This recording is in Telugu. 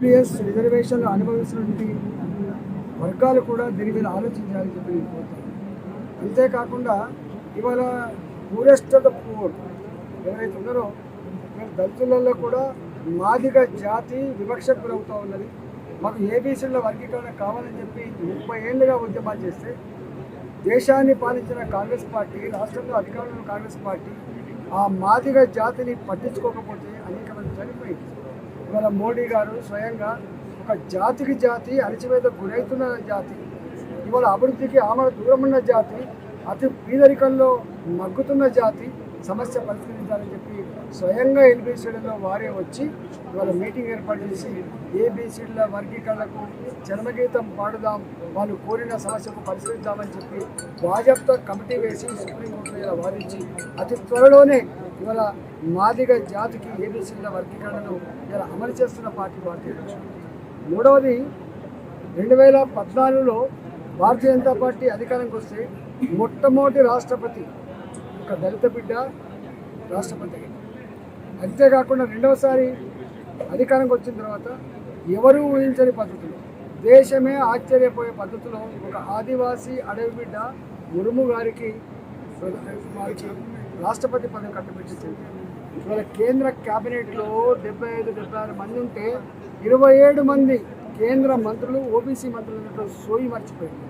రిజర్వేషన్లు అనుభవిస్తున్నటువంటి వర్గాలు కూడా దీని మీద ఆలోచించాలని చెప్పి నేను కోరుతాను. అంతేకాకుండా ఇవాళ పూరెస్ట్ ఆఫ్ ద పూర్ ఎవరైతే ఉన్నారో దళితులలో కూడా మాదిగ జాతి వివక్షకు గురవుతూ ఉన్నది. మాకు ఏబీసీల వర్గీకరణ కావాలని చెప్పి 30 ఏళ్ళుగా ఉద్యమాలు చేస్తే దేశాన్ని పాలించిన కాంగ్రెస్ పార్టీ, రాష్ట్రంలో అధికారంలో కాంగ్రెస్ పార్టీ ఆ మాదిగ జాతిని పట్టించుకోకపోతే అనేక మంది చనిపోయింది. ఇవాళ మోడీ గారు స్వయంగా ఒక జాతికి జాతి అణచివేతకు గురవుతున్న జాతి, ఇవాళ అభివృద్ధికి ఆమె దూరం ఉన్న జాతి, అతి పేదరికంలో మగ్గుతున్న జాతి సమస్య పరిష్కరించాలని చెప్పి స్వయంగా ఏబీసీలలో వారే వచ్చి ఇవాళ మీటింగ్ ఏర్పాటు చేసి ఏబీసీల వర్గీకరణకు జన్మగీతం పాడుదాం, వాళ్ళు కోరిన సమస్యకు పరిష్కరిద్దామని చెప్పి భాజపా కమిటీ వేసి సుప్రీంకోర్టులో ఇలా వాదించి అతి త్వరలోనే ఇవాళ మాదిగ జాతికి ఏబీసీల వర్గీకరణను ఇలా అమలు చేస్తున్న పార్టీ భారతీయ జనతా పార్టీ. మూడవది 2014లో భారతీయ జనతా పార్టీ అధికారంకి వస్తే మొట్టమొదటి రాష్ట్రపతి ఒక దళిత బిడ్డ రాష్ట్రపతి. అంతేకాకుండా రెండవసారి అధికారంకి వచ్చిన తర్వాత ఎవరూ ఊహించని పద్ధతిలో, దేశమే ఆశ్చర్యపోయే పద్ధతిలో ఒక ఆదివాసీ అడవి బిడ్డ ముర్ము వారికి రాష్ట్రపతి పదవి కట్టబెట్టించింది. ఇవాళ కేంద్ర క్యాబినెట్లో 75-76 మంది ఉంటే 27 మంది కేంద్ర మంత్రులు ఓబీసీ మంత్రులు సోయి మర్చిపోయారు.